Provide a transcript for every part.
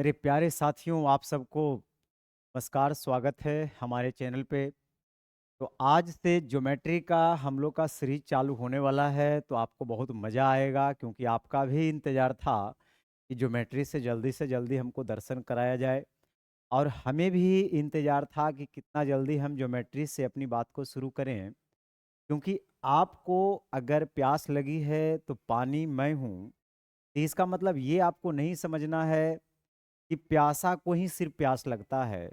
मेरे प्यारे साथियों, आप सबको नमस्कार, स्वागत है हमारे चैनल पे। तो आज से ज्योमेट्री का हम लोग का सीरीज चालू होने वाला है, तो आपको बहुत मज़ा आएगा क्योंकि आपका भी इंतज़ार था कि ज्योमेट्री से जल्दी हमको दर्शन कराया जाए। और हमें भी इंतज़ार था कि कितना जल्दी हम ज्योमेट्री से अपनी बात को शुरू करें, क्योंकि आपको अगर प्यास लगी है तो पानी मैं हूँ। तो इसका मतलब ये आपको नहीं समझना है कि प्यासा को ही सिर्फ प्यास लगता है,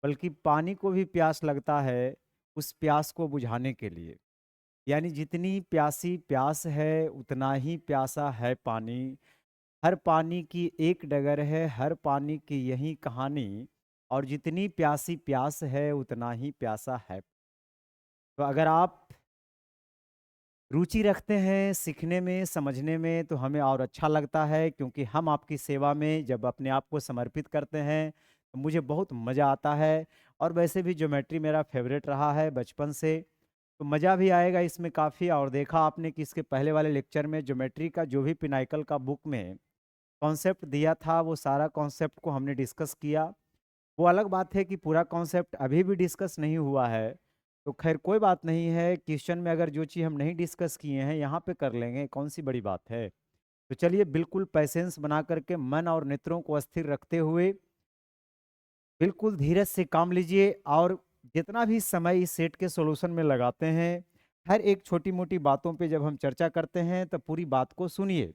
बल्कि पानी को भी प्यास लगता है उस प्यास को बुझाने के लिए। यानी जितनी प्यासी प्यास है उतना ही प्यासा है पानी। हर पानी की एक डगर है, हर पानी की यही कहानी। और जितनी प्यासी प्यास है उतना ही प्यासा है। तो अगर आप रुचि रखते हैं सीखने में, समझने में, तो हमें और अच्छा लगता है, क्योंकि हम आपकी सेवा में जब अपने आप को समर्पित करते हैं तो मुझे बहुत मज़ा आता है। और वैसे भी ज्योमेट्री मेरा फेवरेट रहा है बचपन से, तो मज़ा भी आएगा इसमें काफ़ी। और देखा आपने कि इसके पहले वाले लेक्चर में ज्योमेट्री का जो भी पिनाइकल का बुक में कॉन्सेप्ट दिया था, वो सारा कॉन्सेप्ट को हमने डिस्कस किया। वो अलग बात है कि पूरा कॉन्सेप्ट अभी भी डिस्कस नहीं हुआ है, तो खैर कोई बात नहीं है। क्वेश्चन में अगर जो चीज़ हम नहीं डिस्कस किए हैं यहाँ पे कर लेंगे, कौन सी बड़ी बात है। तो चलिए, बिल्कुल पैसेंस बना करके, मन और नेत्रों को अस्थिर रखते हुए बिल्कुल धीरज से काम लीजिए। और जितना भी समय इस सेट के सॉल्यूशन में लगाते हैं, हर एक छोटी मोटी बातों पे जब हम चर्चा करते हैं तो पूरी बात को सुनिए।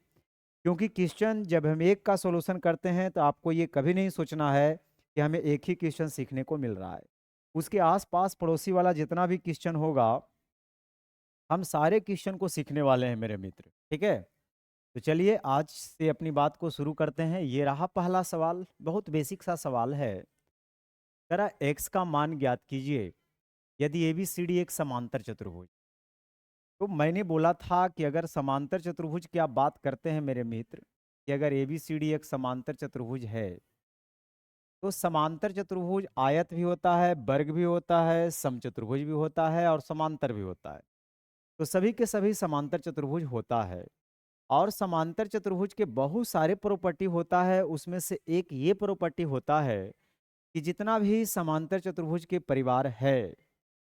क्योंकि क्वेश्चन जब हम एक का सॉल्यूशन करते हैं तो आपको ये कभी नहीं सोचना है कि हमें एक ही क्वेश्चन सीखने को मिल रहा है। उसके आसपास पड़ोसी वाला जितना भी क्वेश्चन होगा, हम सारे क्वेश्चन को सीखने वाले हैं मेरे मित्र, ठीक है। तो चलिए आज से अपनी बात को शुरू करते हैं। ये रहा पहला सवाल, बहुत बेसिक सा सवाल है। जरा एक्स का मान ज्ञात कीजिए यदि एबीसीडी एक समांतर चतुर्भुज। तो मैंने बोला था कि अगर समांतर चतुर्भुज की आप बात करते हैं मेरे मित्र, कि अगर एबीसीडी एक समांतर चतुर्भुज है, तो समांतर चतुर्भुज आयत भी होता है, वर्ग भी होता है, समचतुर्भुज भी होता है और समांतर भी होता है। तो सभी के सभी समांतर चतुर्भुज होता है। और समांतर चतुर्भुज के बहुत सारे प्रॉपर्टी होता है, उसमें से एक ये प्रॉपर्टी होता है कि जितना भी समांतर चतुर्भुज के परिवार है,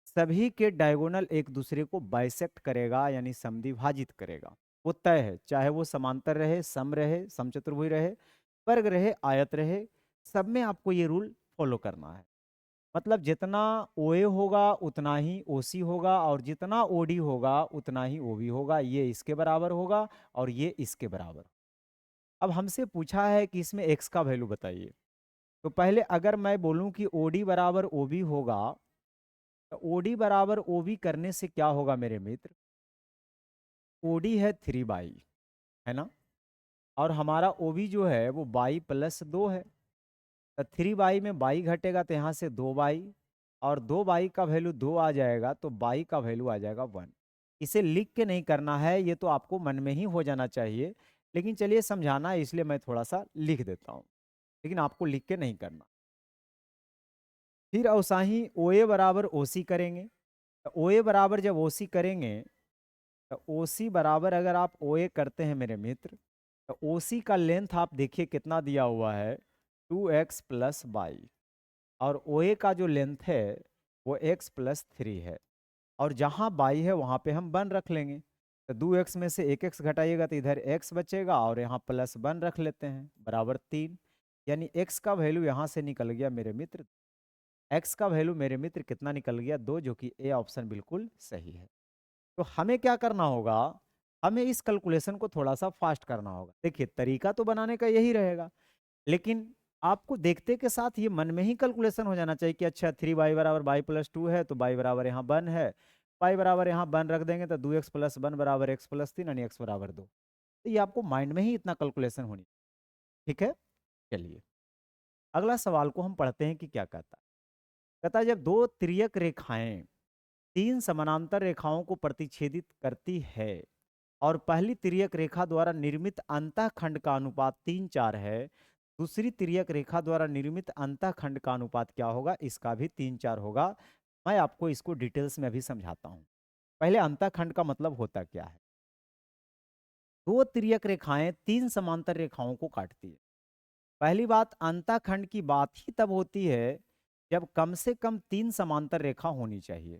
सभी के डायगोनल एक दूसरे को बाइसेक्ट करेगा, यानी समद्विभाजित करेगा। वो तय है, चाहे वो समांतर रहे, सम रहे, समचतुर्भुज रहे, वर्ग रहे, आयत रहे, सब में आपको ये रूल फॉलो करना है। मतलब जितना ओए होगा उतना ही ओसी होगा, और जितना ओडी होगा उतना ही ओबी होगा। ये इसके बराबर होगा और ये इसके बराबर। अब हमसे पूछा है कि इसमें एक्स का वैल्यू बताइए। तो पहले अगर मैं बोलूं कि ओडी बराबर ओबी होगा, तो ओडी बराबर ओबी करने से क्या होगा मेरे मित्र। ओडी है 3 बाई, है ना। और हमारा ओबी जो है वो बाई प्लस 2 है। तो 3 बाई में बाई घटेगा तो यहाँ से 2 बाई, और 2 बाई का वैल्यू 2 आ जाएगा, तो बाई का वैल्यू आ जाएगा 1। इसे लिख के नहीं करना है, ये तो आपको मन में ही हो जाना चाहिए। लेकिन चलिए समझाना है इसलिए मैं थोड़ा सा लिख देता हूँ, लेकिन आपको लिख के नहीं करना। फिर औसा ही ओ ए बराबर ओ सी करेंगे। तो ओ ए बराबर जब ओ सी करेंगे, तो ओ सी बराबर अगर आप ओ ए करते हैं मेरे मित्र, तो ओ सी का लेंथ आप देखिए कितना दिया हुआ है, 2x+y। और ओ ए का जो लेंथ है वो x+3 है। और जहाँ बाई है वहाँ पे हम 1 रख लेंगे। तो 2x में से 1x घटाइएगा तो इधर x बचेगा, और यहाँ +1 रख लेते हैं, बराबर 3। यानी x का वैल्यू यहाँ से निकल गया मेरे मित्र। x का वैल्यू मेरे मित्र कितना निकल गया, 2, जो कि ए ऑप्शन बिल्कुल सही है। तो हमें क्या करना होगा, हमें इस कैलकुलेशन को थोड़ा सा फास्ट करना होगा। देखिए तरीका तो बनाने का यही रहेगा, लेकिन आपको देखते के साथ ये मन में ही कैलकुलेशन हो जाना चाहिए कि अच्छा 3 बाई बराबर बाई प्लस 2 है, तो बाई बराबर यहाँ 1 है। बाई बराबर यहाँ 1 रख देंगे तो 2x+1 बराबर x+3, यानी x बराबर 2। तो ये आपको माइंड में ही इतना कैलकुलेशन होनी, ठीक है। चलिए अगला सवाल को हम पढ़ते हैं कि क्या कहता है। कहता है जब दो तिर्यक रेखाएं तीन समानांतर रेखाओं को प्रतिच्छेदित करती है, और पहली तिर्यक रेखा द्वारा निर्मित अंतःखंड का अनुपात 3:4 है, दूसरी तिर्यक रेखा द्वारा निर्मित अंतःखंड का अनुपात क्या होगा, इसका भी 3:4 होगा। मैं आपको इसको डिटेल्स में अभी समझाता हूं। पहले अंतःखंड का मतलब होता क्या है। दो तिर्यक रेखाएं तीन समांतर रेखाओं को काटती है, पहली बात, अंतःखंड की बात ही तब होती है जब कम से कम 3 समांतर रेखा होनी चाहिए।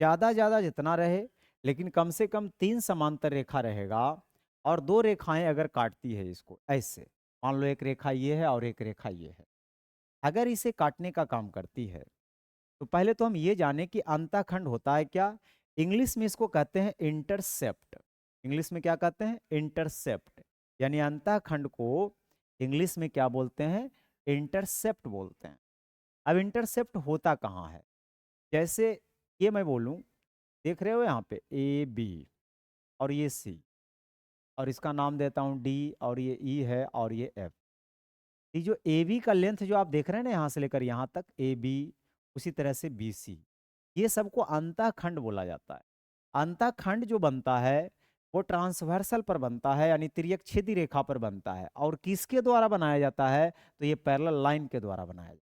ज़्यादा जितना रहे, लेकिन कम से कम 3 समांतर रेखा रहेगा और 2 रेखाएं अगर काटती है इसको ऐसे, मान लो एक रेखा ये है और एक रेखा ये है, अगर इसे काटने का काम करती है, तो पहले तो हम ये जाने कि अंतःखंड होता है क्या। इंग्लिश में इसको कहते हैं इंटरसेप्ट। इंग्लिश में क्या कहते हैं? इंटरसेप्ट। यानी अंतःखंड को इंग्लिश में क्या बोलते हैं? इंटरसेप्ट बोलते हैं। अब इंटरसेप्ट होता कहाँ है? जैसे ये मैं बोलूं, देख रहे हो यहाँ पे ए बी और ये सी, और इसका नाम देता हूँ डी, और ये ई है और ये एफ। ये जो ए बी का लेंथ जो आप देख रहे हैं ना, यहाँ से लेकर यहाँ तक ए बी, उसी तरह से बी सी, ये सबको अंतःखंड बोला जाता है। अंतःखंड जो बनता है वो ट्रांसवर्सल पर बनता है, यानी तिर्यक छेदी रेखा पर बनता है। और किसके द्वारा बनाया जाता है? तो ये पैरेलल लाइन के द्वारा बनाया जाता है।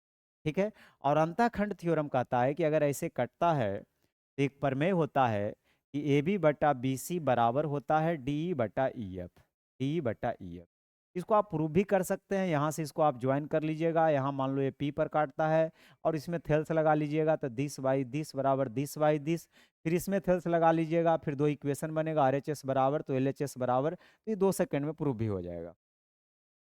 ठीक है। और अंतःखंड थ्योरम कहता है कि अगर ऐसे कटता है तो एक प्रमेय होता है कि ए बी बटा बी सी बराबर होता है डी बटा ई एफ। डी बटा ई एफ, इसको आप प्रूव भी कर सकते हैं। यहाँ से इसको आप ज्वाइन कर लीजिएगा। यहाँ मान लो ये पी पर काटता है और इसमें थेल्स लगा लीजिएगा, तो 10/10 बराबर 10/10। फिर इसमें थेल्स लगा लीजिएगा, फिर 2 इक्वेशन बनेगा, आर एच एस बराबर तो एल एच एस बराबर, तो ये 2 सेकंड में प्रूफ भी हो जाएगा।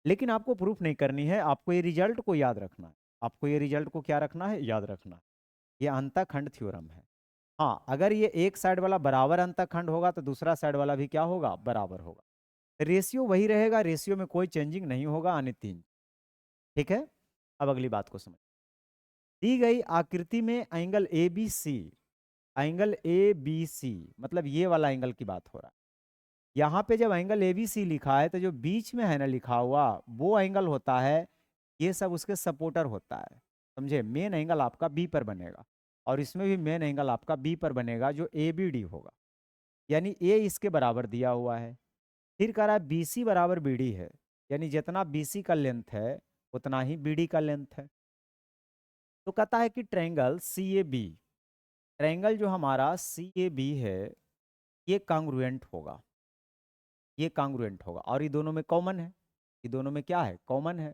लेकिन आपको प्रूफ नहीं करनी है, आपको ये रिजल्ट को याद रखना है। आपको ये रिजल्ट को क्या रखना है? याद रखना है। ये अंतःखंड थ्योरम है। हाँ, अगर ये एक साइड वाला बराबर अंतःखंड होगा तो दूसरा साइड वाला भी क्या होगा? बराबर होगा। रेशियो वही रहेगा, रेशियो में कोई चेंजिंग नहीं होगा, यानी 3। ठीक है। अब अगली बात को समझ। दी गई आकृति में angle A B C, angle A B C मतलब ये वाला एंगल की बात हो रहा है। यहाँ पे जब एंगल ए बी सी लिखा है तो जो बीच में है ना लिखा हुआ, वो एंगल होता है, ये सब उसके सपोर्टर होता है। समझे? मेन एंगल आपका बी पर बनेगा, और इसमें भी मेन एंगल आपका बी पर बनेगा, जो ए बी डी होगा। यानी ए इसके बराबर दिया हुआ है। फिर कह रहा है बी सी बराबर बी डी है, यानी जितना बी सी का लेंथ है उतना ही बी डी का लेंथ है। तो कहता है कि triangle C A B, triangle जो हमारा सी ए बी है, ये कांग्रुएंट होगा। ये कांग्रुएंट होगा, और ये दोनों में कॉमन है। ये दोनों में क्या है? कॉमन है।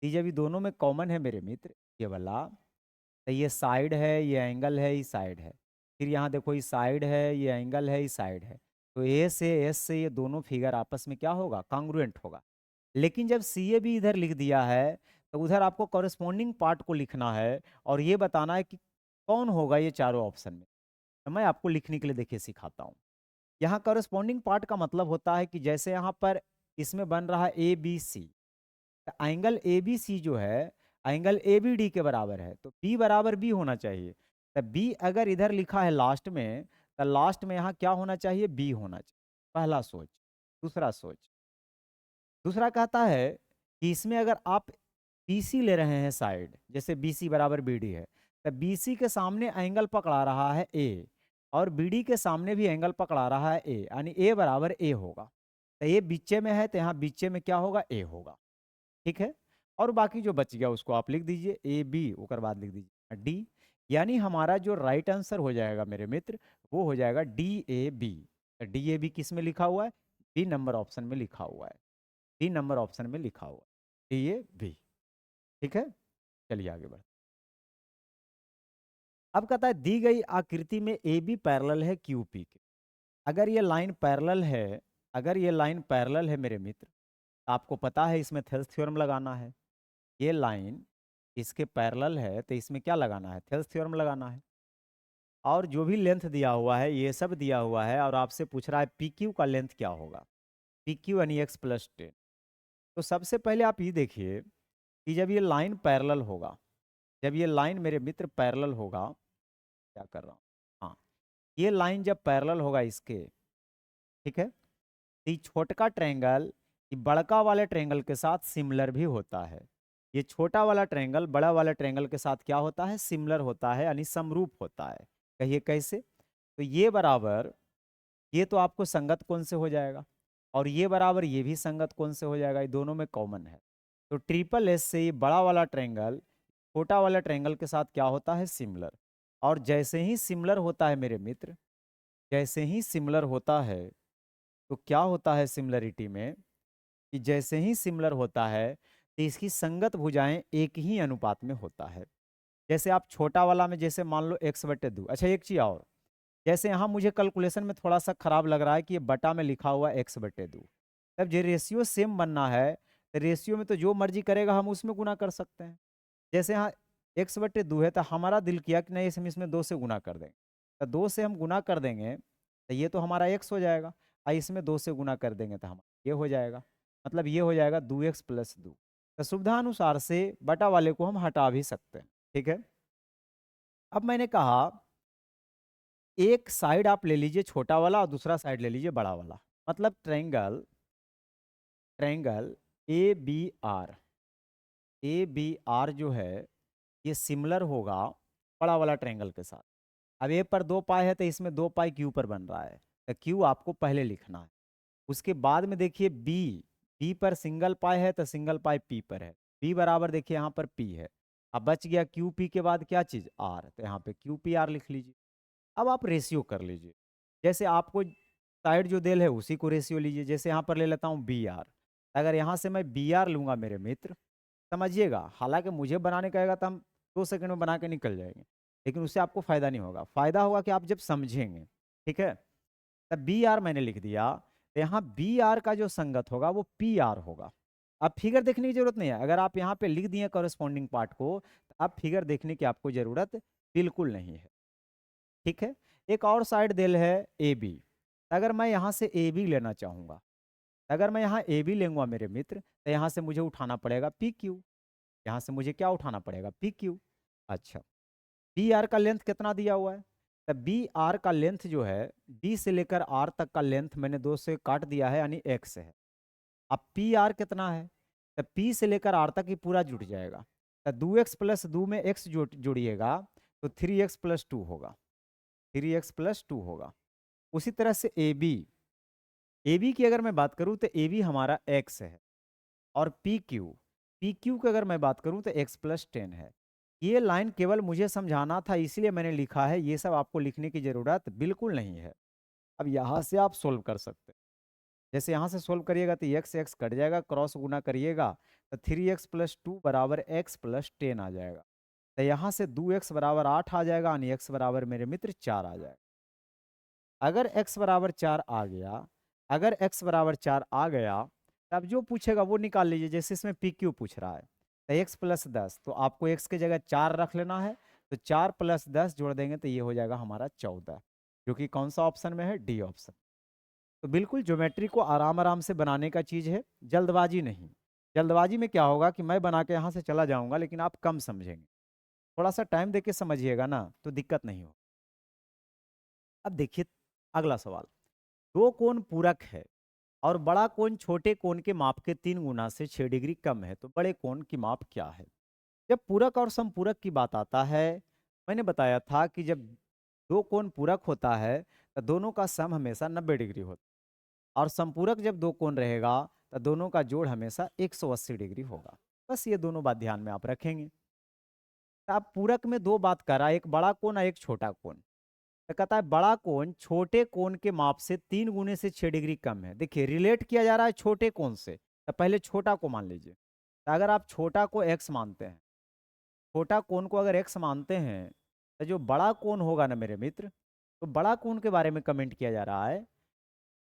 ये जब ये दोनों में कॉमन है मेरे मित्र, ये वाला, तो ये साइड है, ये एंगल है, ये साइड है। फिर यहाँ देखो, ये साइड है, ये एंगल है, ये साइड है। तो ए से एस से ये दोनों फिगर आपस में क्या होगा? कांग्रुएंट होगा। लेकिन जब सी ए भी इधर लिख दिया है, तो उधर आपको कॉरेस्पॉन्डिंग पार्ट को लिखना है और ये बताना है कि कौन होगा ये चारों ऑप्शन में। तो मैं आपको लिखने के लिए देखिए सिखाता हूँ। यहाँ कॉरेस्पॉन्डिंग पार्ट का मतलब होता है कि जैसे यहाँ पर इसमें बन रहा है A B C, angle A B C जो है एंगल ए बी डी के बराबर है, तो बी बराबर बी होना चाहिए। तो बी अगर इधर लिखा है लास्ट में, तो लास्ट में यहाँ क्या होना चाहिए? बी होना चाहिए। पहला सोच। दूसरा सोच, दूसरा कहता है कि इसमें अगर आप बी सी ले रहे हैं साइड, जैसे बी सी बराबर बी डी है, तो बी सी के सामने एंगल पकड़ा रहा है ए, और बी डी के सामने भी एंगल पकड़ा रहा है ए, यानी ए बराबर ए होगा। तो ये बीचे में है, तो यहाँ बीचे में क्या होगा? ए होगा। ठीक है। और बाकी जो बच गया उसको आप लिख दीजिए ए बी, उसके बाद लिख दीजिए डी। यानी हमारा जो राइट आंसर हो जाएगा मेरे मित्र, वो हो जाएगा D A B. D A B किस में लिखा हुआ है? बी नंबर ऑप्शन में लिखा हुआ है। डी नंबर ऑप्शन में लिखा हुआ है डी ए बी। ठीक है। चलिए आगे बढ़। अब कहता है दी गई आकृति में ए बी पैरेलल है क्यू पी के। अगर ये लाइन पैरेलल है, अगर ये लाइन पैरेलल है मेरे मित्र, आपको पता है इसमें थेल्स थ्योरम लगाना है। ये लाइन इसके पैरेलल है, तो इसमें क्या लगाना है? थेल्स थ्योरम लगाना है। और जो भी लेंथ दिया हुआ है ये सब दिया हुआ है, और आपसे पूछ रहा है पी क्यू का लेंथ क्या होगा? पी क्यू यानी x+10। तो सबसे पहले आप ये देखिए कि जब ये लाइन पैरेलल होगा, जब ये लाइन मेरे मित्र पैरेलल होगा, क्या कर रहा हूँ, हाँ, ये लाइन जब पैरेलल होगा इसके, ठीक है, तो ये छोटका ट्रायंगल ये बड़का वाले ट्रायंगल के साथ सिमिलर भी होता है। ये छोटा वाला ट्रायंगल बड़ा वाले ट्रायंगल के साथ क्या होता है? सिमिलर होता है, यानी समरूप होता है। कहिए कैसे? तो ये बराबर, ये तो आपको संगत कोण से हो जाएगा, और ये बराबर ये भी संगत कोण से हो जाएगा, ये दोनों में कॉमन है। तो ट्रिपल एस से ये बड़ा वाला ट्रायंगल छोटा वाला ट्रायंगल के साथ क्या होता है? सिमिलर। और जैसे ही सिमिलर होता है मेरे मित्र, जैसे ही सिमिलर होता है, तो क्या होता है सिमिलरिटी में कि जैसे ही सिमिलर होता है, तो इसकी संगत भुजाएं एक ही अनुपात में होता है। जैसे आप छोटा वाला में जैसे मान लो x/2। अच्छा एक चीज और, जैसे यहाँ मुझे कैलकुलेशन में थोड़ा सा खराब लग रहा है कि ये बटा में लिखा हुआ x/2। तब जो रेशियो सेम बनना है तो रेशियो में तो जो मर्जी करेगा हम उसमें गुना कर सकते हैं। जैसे यहाँ x/2 है तो हमारा दिल किया कि नहीं इसमें इसमें 2 से गुना कर देंगे, तो 2 से हम गुना कर देंगे तो ये तो हमारा x हो जाएगा, और इसमें 2 से गुना कर देंगे तो हमारा ये हो जाएगा, मतलब ये हो जाएगा 2x+2। तो सुविधानुसार से बटा वाले को हम हटा भी सकते हैं। ठीक है, अब मैंने कहा एक साइड आप ले लीजिए छोटा वाला और दूसरा साइड ले लीजिए बड़ा वाला, मतलब triangle triangle A B R जो है ये सिमिलर होगा बड़ा वाला ट्रायंगल के साथ। अब ए पर 2 पाई है तो इसमें 2 पाई क्यू पर बन रहा है, तो क्यू आपको पहले लिखना है। उसके बाद में देखिए बी, बी पर सिंगल पाई है तो सिंगल पाई पी पर है, बी बराबर देखिए यहाँ पर पी है। अब बच गया क्यू पी के बाद क्या चीज़ आर, तो यहाँ पे क्यू पी आर लिख लीजिए। अब आप रेशियो कर लीजिए, जैसे आपको साइड जो देल है उसी को रेशियो लीजिए। जैसे यहाँ पर ले लेता हूँ बी आर, अगर यहाँ से मैं बी आर लूँगा मेरे मित्र, समझिएगा हालांकि मुझे बनाने कहेगा तो हम 2 सेकंड में बना के निकल जाएंगे, लेकिन उससे आपको फायदा नहीं होगा। फायदा होगा कि आप जब समझेंगे। ठीक है, तब बी आर मैंने लिख दिया, तो यहाँ बी आर का जो संगत होगा वो पी आर होगा। अब फिगर देखने की जरूरत नहीं है, अगर आप यहाँ पे लिख दिए कॉरेस्पॉन्डिंग पार्ट को तो अब फिगर देखने की आपको जरूरत बिल्कुल नहीं है। ठीक है, एक और साइड देल है ए बी, अगर मैं यहाँ से ए बी लेना चाहूँगा, अगर मैं यहाँ ए बी लेंगे मेरे मित्र, तो यहाँ से मुझे उठाना पड़ेगा पी क्यू, यहाँ से मुझे क्या उठाना पड़ेगा पी क्यू। अच्छा, बी आर का लेंथ कितना दिया हुआ है, तब बी आर का लेंथ जो है बी से लेकर आर तक का लेंथ मैंने 2 से काट दिया है यानी एक्स है। अब पी आर कितना है, तब पी से लेकर आर तक ही पूरा जुड़ जाएगा, तो 2x+2 में x जोड़िएगा तो 3x+2 होगा, 3x+2 होगा। उसी तरह से ए बी की अगर मैं बात करूं तो ए बी हमारा x है, और पी क्यू की अगर मैं बात करूं तो x+10 है। ये लाइन केवल मुझे समझाना था इसलिए मैंने लिखा है, ये सब आपको लिखने की जरूरत बिल्कुल नहीं है। अब यहाँ से आप सोल्व कर सकते हैं, जैसे यहाँ से सोल्व करिएगा तो एक्स एक्स कट जाएगा, क्रॉस गुना करिएगा तो 3x+2 बराबर x+10 आ जाएगा। तो यहाँ से 2x बराबर 8 आ जाएगा यानी x बराबर मेरे मित्र 4 आ जाएगा। अगर x बराबर 4 आ गया, अगर x बराबर 4 आ गया तब जो पूछेगा वो निकाल लीजिए। जैसे इसमें पी क्यू पूछ रहा है तो x+10, तो आपको x की जगह 4 रख लेना है, तो 4+10 जोड़ देंगे तो ये हो जाएगा हमारा 14, जो कि कौन सा ऑप्शन में है, डी ऑप्शन। तो बिल्कुल ज्योमेट्री को आराम आराम से बनाने का चीज़ है, जल्दबाजी नहीं। जल्दबाजी में क्या होगा कि मैं बना के यहाँ से चला जाऊँगा लेकिन आप कम समझेंगे, थोड़ा सा टाइम दे के समझिएगा ना तो दिक्कत नहीं हो। अब देखिए अगला सवाल, दो कोण पूरक है और बड़ा कोण छोटे कोण के माप के 3 गुना से 6 डिग्री कम है, तो बड़े कोण की माप क्या है। जब पूरक और समपूरक की बात आता है, मैंने बताया था कि जब दो कोण पूरक होता है तो दोनों का सम हमेशा 90 डिग्री होता है, और संपूरक जब दो कोण रहेगा तो दोनों का जोड़ हमेशा 180 डिग्री होगा। बस ये दोनों बात ध्यान में आप रखेंगे। तो अब पूरक में दो बात कर रहा है, एक बड़ा कोण और एक छोटा कोण। तो कहता है बड़ा कोण छोटे कोण के माप से 3 गुने से 6 डिग्री कम है। देखिए रिलेट किया जा रहा है छोटे कोण से, तो पहले छोटा को मान लीजिए। तो अगर आप छोटा को x मानते हैं, छोटा कोण को अगर x मानते हैं, तो जो बड़ा कोण होगा ना मेरे मित्र, तो बड़ा कोण के बारे में कमेंट किया जा रहा है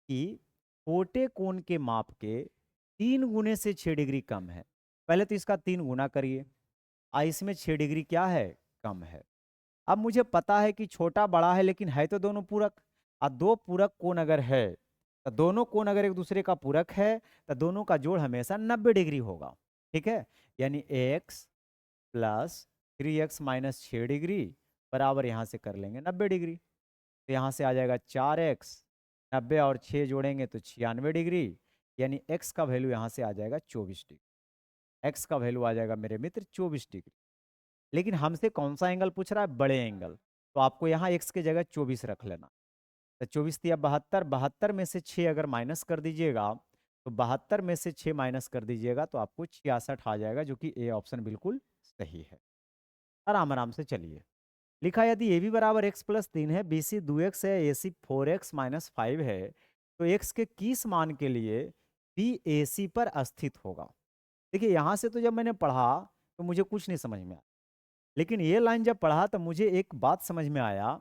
कि छोटे कोण के माप के 3 गुने से 6 डिग्री कम है। पहले तो इसका 3 गुना करिए, इसमें 6 डिग्री क्या है, कम है। अब मुझे पता है कि छोटा बड़ा है लेकिन है तो दोनों पूरक, और दो पूरक कोण अगर है तो दोनों कोण अगर एक दूसरे का पूरक है तो दोनों का जोड़ हमेशा 90 डिग्री होगा। ठीक है, यानी x+3x-6 डिग्री बराबर यहाँ से कर लेंगे 90 डिग्री। तो यहाँ से आ जाएगा 4x, 90 और 6 जोड़ेंगे तो 96 डिग्री, यानी x का वैल्यू यहाँ से आ जाएगा 24 डिग्री। x का वैल्यू आ जाएगा मेरे मित्र 24 डिग्री। लेकिन हमसे कौन सा एंगल पूछ रहा है, बड़े एंगल, तो आपको यहाँ x की जगह 24 रख लेना। तो 24 दिया 72, 72 में से 6 अगर माइनस कर दीजिएगा तो 72 में से 6 माइनस कर दीजिएगा तो आपको 66 आ जाएगा, जो कि ए ऑप्शन बिल्कुल सही है। आराम आराम से चलिए। लिखा यदि ए बी बराबर x+3 है, बी सी 2x है, ए सी 4x-5 है, तो x के किस मान के लिए बी ए सी पर स्थित होगा। देखिए यहाँ से तो जब मैंने पढ़ा तो मुझे कुछ नहीं समझ में आया, लेकिन ये लाइन जब पढ़ा तो मुझे एक बात समझ में आया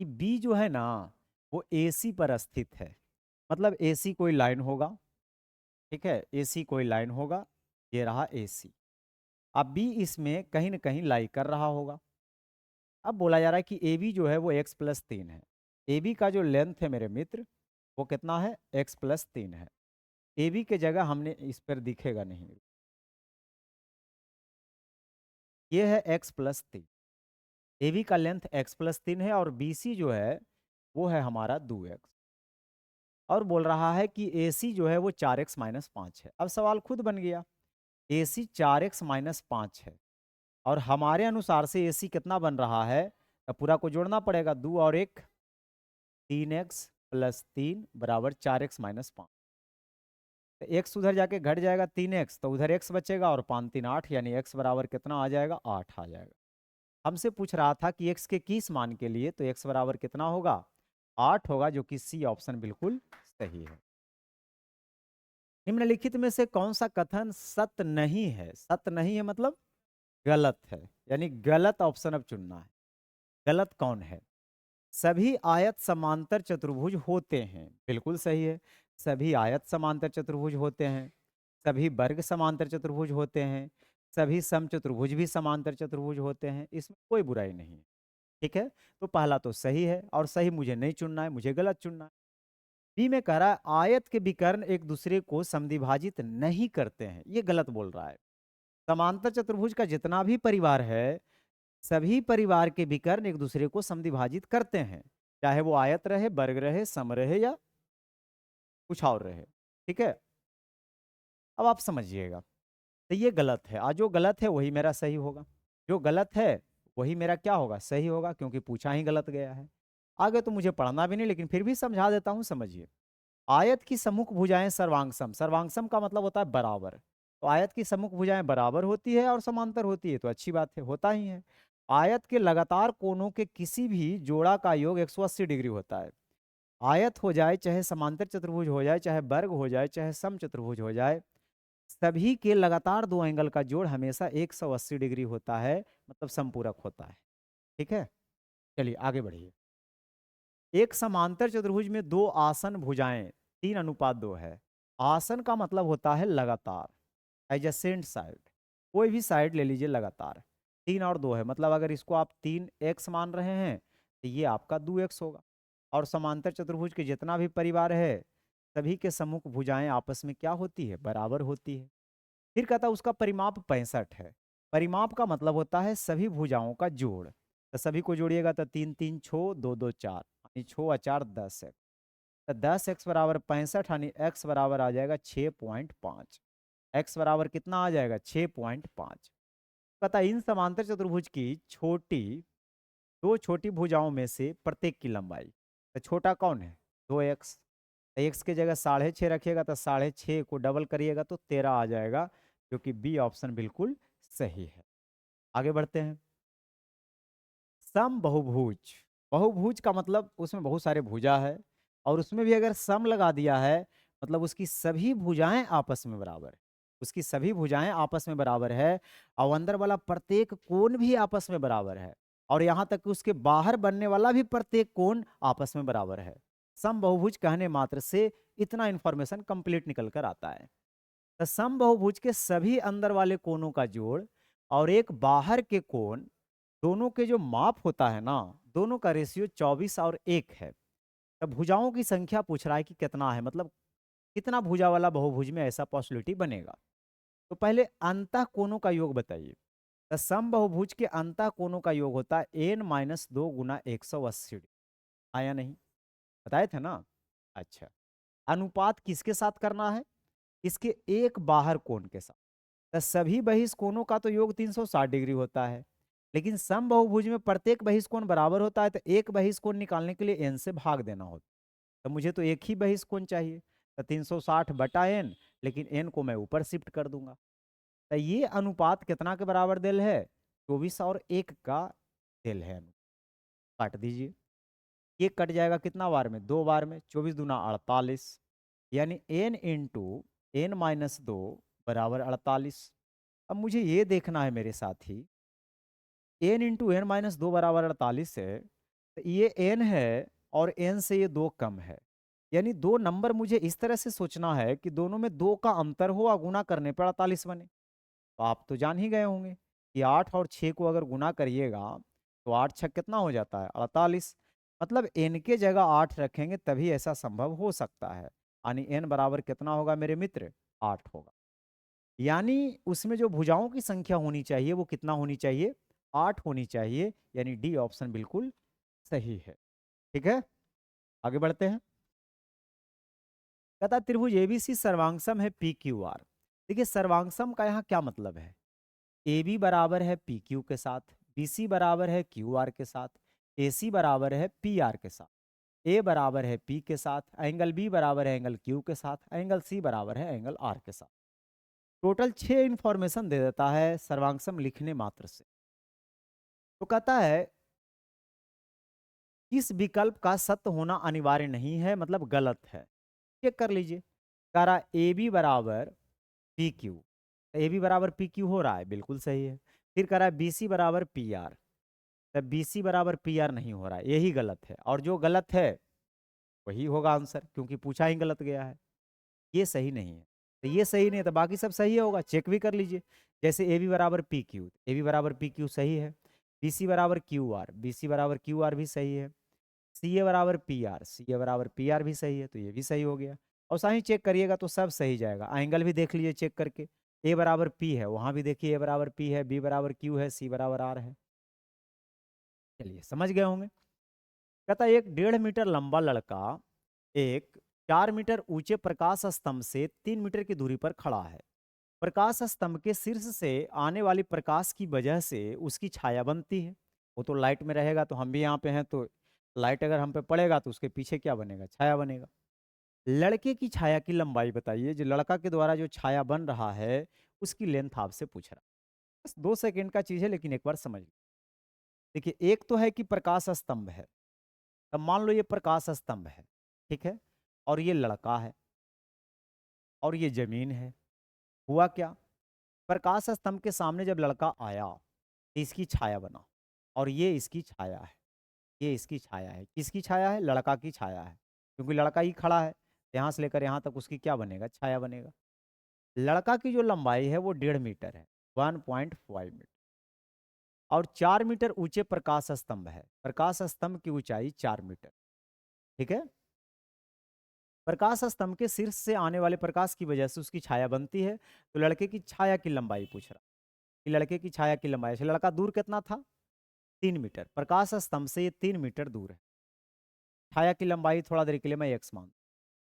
कि बी जो है ना वो एसी पर स्थित है। मतलब एसी कोई लाइन होगा, ठीक है, एसी कोई लाइन होगा, ये रहा एसी। अब बी इसमें कहीं ना कहीं लाई कर रहा होगा। अब बोला जा रहा है कि ए बी जो है वो x+3 है। ए बी का जो लेंथ है मेरे मित्र वो कितना है, x+3 है। ए बी के जगह हमने इस पर दिखेगा नहीं, ये है x+3। ए बी का लेंथ x+3 है और बी सी जो है वो है हमारा 2x। और बोल रहा है कि ए सी जो है वो 4x-5 है। अब सवाल खुद बन गया, ए सी 4x-5 है और हमारे अनुसार से ए सी कितना बन रहा है, तो पूरा को जोड़ना पड़ेगा, 2 और 1 3x+3 बराबर 4x-5। तो एक्स उधर जाके घट जाएगा 3x, तो उधर x बचेगा और 5 3 8, यानी x बराबर कितना आ जाएगा, 8 आ जाएगा। हमसे पूछ रहा था कि x के किस मान के लिए, तो x बराबर कितना होगा, 8 होगा, जो कि सी ऑप्शन बिल्कुल सही है। निम्नलिखित में से कौन सा कथन सत्य नहीं है, सत्य नहीं है मतलब गलत है, यानी गलत ऑप्शन अब चुनना है। गलत कौन है, सभी आयत समांतर चतुर्भुज होते हैं, बिल्कुल सही है। सभी आयत समांतर चतुर्भुज होते हैं, सभी वर्ग समांतर चतुर्भुज होते हैं, सभी समचतुर्भुज भी समांतर चतुर्भुज होते हैं, इसमें कोई बुराई नहीं है। ठीक है, तो पहला तो सही है और सही मुझे नहीं चुनना है, मुझे गलत चुनना है। बी में कह रहा है आयत के विकर्ण एक दूसरे को समद्विभाजित नहीं करते हैं, ये गलत बोल रहा है। समांतर चतुर्भुज का जितना भी परिवार है, सभी परिवार के विकर्ण एक दूसरे को समद्विभाजित करते हैं, चाहे वो आयत रहे, वर्ग रहे, सम रहे या कुछ और रहे। ठीक है, अब आप समझिएगा, तो ये गलत है, आज जो गलत है वही मेरा सही होगा, जो गलत है वही मेरा क्या होगा, सही होगा, क्योंकि पूछा ही गलत गया है। आगे तो मुझे पढ़ना भी नहीं, लेकिन फिर भी समझा देता हूं, समझिए। आयत की सम्मुख भुजाएं सर्वांगसम, सर्वांगसम का मतलब होता है बराबर। तो आयत की सम्मुख भुजाएं बराबर होती है और समांतर होती है, तो अच्छी बात है, होता ही है। आयत के लगातार कोणों के किसी भी जोड़ा का योग 180 डिग्री होता है। आयत हो जाए, चाहे समांतर चतुर्भुज हो जाए, चाहे वर्ग हो जाए, चाहे सम चतुर्भुज हो जाए, सभी के लगातार दो एंगल का जोड़ हमेशा 180 डिग्री होता है, मतलब समपूरक होता है। ठीक है, चलिए आगे बढ़िए। एक समांतर चतुर्भुज में दो आसन भुजाएं 3:2 है। आसन का मतलब होता है लगातार, एडजेसेंट साइड, कोई भी साइड ले लीजिए लगातार। 3 और 2 है, मतलब अगर इसको आप 3x मान रहे हैं तो ये आपका 2x होगा। और समांतर चतुर्भुज के जितना भी परिवार है, सभी के सम्मुख भुजाएं आपस में क्या होती है, बराबर होती है। फिर कहता है उसका परिमाप 65 है। परिमाप का मतलब होता है सभी भुजाओं का जोड़, तो सभी को जोड़िएगा तो 3 3 6 2 2 4, यानी 6 और 4 10 है। तो 10x बराबर 65, यानी x बराबर आ जाएगा 6.5। x बराबर कितना आ जाएगा, 6.5। पता इन समांतर चतुर्भुज की दो छोटी भुजाओं में से प्रत्येक की लंबाई, तो छोटा कौन है, 2x। एक्स की जगह 6.5 रखिएगा तो 6.5 को डबल करिएगा तो 13 आ जाएगा, जो कि बी ऑप्शन बिल्कुल सही है। आगे बढ़ते हैं। सम बहुभुज, बहुभुज का मतलब उसमें बहुत सारे भुजा है और उसमें भी अगर सम लगा दिया है, मतलब उसकी सभी भुजाएं आपस में बराबर है, उसकी सभी भुजाएं आपस में बराबर है और अंदर वाला प्रत्येक कोण भी आपस में बराबर है, और यहां तक कि उसके बाहर बनने वाला भी प्रत्येक कोण आपस में बराबर है। सम बहुभुज कहने मात्र से इतना इंफॉर्मेशन कंप्लीट निकल कर आता है। तो सम बहुभुज के सभी अंदर वाले कोणों का जोड़ और एक बाहर के कोण, दोनों के जो माप होता है ना, दोनों का रेशियो 24 और 1 है। तब भुजाओं की संख्या पूछ रहा है कि कितना है, मतलब कितना भुजा वाला बहुभुज में ऐसा पॉसिबिलिटी बनेगा। तो पहले अंतः कोणों का योग बताइए। तो सम बहुभुज के अंतः कोणों का योग होता है n-2 गुना 180। आया नहीं, बताए थे ना। अच्छा, अनुपात किसके साथ करना है, इसके एक बाहर कोण के साथ। तो सभी बहिष्कोणों का तो योग 360 डिग्री होता है, लेकिन सम बहुभुज में प्रत्येक बहिष्कोण बराबर होता है, तो एक बहिष्कोण निकालने के लिए n से भाग देना होता है। तो मुझे तो एक ही बहिष्कोण चाहिए, तो 360/n, लेकिन n को मैं ऊपर शिफ्ट कर दूंगा। तो ये अनुपात कितना के बराबर देल है, 24 और 1 का देल है। काट दीजिए, ये कट जाएगा कितना बार में, 2 बार में, 24 दूना 48, यानी n × n-2 बराबर 48। अब मुझे ये देखना है मेरे साथी, एन इंटू एन माइनस 2 बराबर 48 है, तो ये एन है और एन से ये 2 कम है। यानी दो नंबर मुझे इस तरह से सोचना है कि दोनों में 2 का अंतर हो और गुना करने पर 48 बने। तो आप तो जान ही गए होंगे कि 8 और 6 को अगर गुना करिएगा तो 8 छक कितना हो जाता है 48। मतलब एन के जगह 8 रखेंगे तभी ऐसा संभव हो सकता है। यानी एन बराबर कितना होगा मेरे मित्र, 8 होगा। यानी उसमें जो भुजाओं की संख्या होनी चाहिए वो कितना होनी चाहिए, 8 होनी चाहिए। यानी डी ऑप्शन बिल्कुल सही है। ठीक है, आगे बढ़ते हैं। कहता त्रिभुज एबीसी सर्वांगसम है पी क्यू आर। देखिए सर्वांगसम का यहाँ क्या मतलब है, ए बी बराबर है पी क्यू के साथ, बी सी बराबर है क्यू आर के साथ, ए सी बराबर है पी आर के साथ, ए बराबर है पी के साथ, एंगल बी बराबर है एंगल क्यू के साथ, एंगल सी बराबर है एंगल आर के साथ। टोटल 6 इंफॉर्मेशन दे देता है सर्वांगसम लिखने मात्र से। तो कहता है इस विकल्प का सत्य होना अनिवार्य नहीं है, मतलब गलत है। चेक कर लीजिए, कह रहा ए बी बराबर पी क्यू, ए बी बराबर पी क्यू हो रहा है, बिल्कुल सही है। फिर कह रहा है बी सी बराबर पी आर, तब बी सी बराबर पी आर नहीं हो रहा है, यही गलत है। और जो गलत है वही होगा आंसर, क्योंकि पूछा ही गलत गया है। ये सही नहीं है, तो ये सही नहीं है तो बाकी सब सही होगा। चेक भी कर लीजिए, जैसे ए बी बराबर पी क्यू, ए बी बराबर पी क्यू सही है। बी सी बराबर क्यू आर, बी सी बराबर क्यू आर भी सही है। सी ए बराबर पी आर, सी ए बराबर पी आर भी सही है, तो ये भी सही हो गया। और साथ ही चेक करिएगा तो सब सही जाएगा। एंगल भी देख लीजिए चेक करके, ए बराबर पी है, वहां भी देखिए ए बराबर पी है, बी बराबर क्यू है, सी बराबर आर है। चलिए समझ गए होंगे। कहता है एक 1.5 मीटर लंबा लड़का एक 4 मीटर ऊंचे प्रकाश स्तंभ से 3 मीटर की दूरी पर खड़ा है। प्रकाश स्तंभ के शीर्ष से आने वाली प्रकाश की वजह से उसकी छाया बनती है। वो तो लाइट में रहेगा, तो हम भी यहाँ पे हैं तो लाइट अगर हम पे पड़ेगा तो उसके पीछे क्या बनेगा, छाया बनेगा। लड़के की छाया की लंबाई बताइए, जो लड़का के द्वारा जो छाया बन रहा है उसकी लेंथ आपसे पूछ रहा है। बस 2 सेकंड का चीज है, लेकिन एक बार समझ लीजिए। देखिए एक तो है कि प्रकाश स्तंभ है, अब मान लो ये प्रकाश स्तंभ है, ठीक है, और ये लड़का है और ये जमीन है। हुआ क्या, प्रकाश स्तंभ के सामने जब लड़का आया तो इसकी छाया बना, और ये इसकी छाया है, ये इसकी छाया है। किसकी छाया है, लड़का की छाया है, क्योंकि लड़का ही खड़ा है। यहाँ से लेकर यहाँ तक उसकी क्या बनेगा, छाया बनेगा। लड़का की जो लंबाई है वो 1.5 मीटर है, 1.5 मीटर। और 4 मीटर ऊंचे प्रकाश स्तंभ है, प्रकाश स्तंभ की ऊंचाई 4 मीटर। ठीक है, प्रकाश स्तंभ के शीर्ष से आने वाले प्रकाश की वजह से उसकी छाया बनती है। तो लड़के की छाया की लंबाई पूछ रहा, कि लड़के की छाया की लंबाई से लड़का दूर कितना था, 3 मीटर। प्रकाश स्तंभ से ये 3 मीटर दूर है। छाया की लंबाई थोड़ा देर के लिए मैं एक्स मान,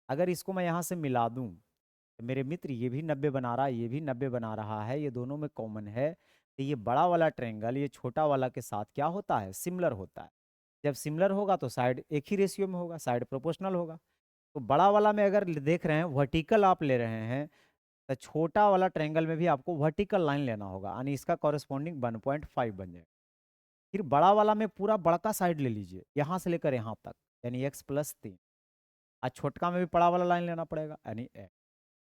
अगर इसको मैं यहाँ से मिला दूं तो मेरे मित्र ये भी 90 बना रहा है, ये भी 90 बना रहा है, ये दोनों में कॉमन है। तो ये बड़ा वाला ट्रायंगल ये छोटा वाला के साथ क्या होता है, सिमिलर होता है। जब सिमिलर होगा तो साइड एक ही रेशियो में होगा, साइड प्रोपोर्शनल होगा। तो बड़ा वाला में अगर देख रहे हैं वर्टिकल आप ले रहे हैं, तो छोटा वाला ट्रायंगल में भी आपको वर्टिकल लाइन लेना होगा, यानी इसका कॉरेस्पॉन्डिंग 1.5 बन जाएगा। फिर बड़ा वाला में पूरा बड़का साइड ले लीजिए, यहाँ से लेकर यहाँ तक, यानी x+3। आज छोटका में भी बड़ा वाला लाइन लेना पड़ेगा, यानी x।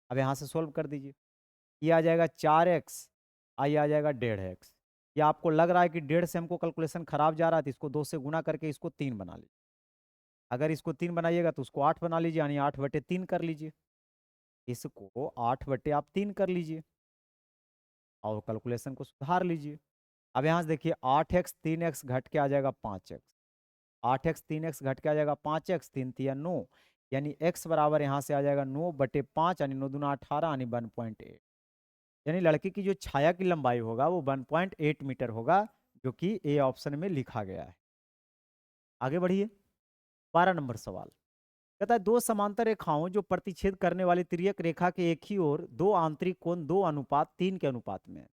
अब यहाँ से सोल्व कर दीजिए, ये आ जाएगा 4x, ये आ जाएगा 1.5x। ये आपको लग रहा है कि 1.5 से हमको कैलकुलेशन खराब जा रहा है, तो इसको 2 से गुना करके इसको 3 बना लीजिए। अगर इसको 3 बनाइएगा तो उसको 8 बना लीजिए, यानी 8/3 कर लीजिए। इसको 8/3 कर लीजिए और कैलकुलेशन को सुधार लीजिए। अब यहाँ से देखिए 8x 3x घट के आ जाएगा 5x, 8x 3x घट के आ जाएगा 5x, 3×3 = 9, यानी x बराबर यहाँ से आ जाएगा 9/5, यानी 9×2 = 18, यानी 1.8। यानी लड़के की जो छाया की लंबाई होगा वो 1.8 मीटर होगा, जो कि ए ऑप्शन में लिखा गया है। आगे बढ़िए, 12 नंबर सवाल। कहता है दो समांतर रेखाओं जो प्रतिच्छेद करने वाली तिर्यक रेखा के एक ही ओर दो आंतरिक कोण 2:3 के अनुपात में है,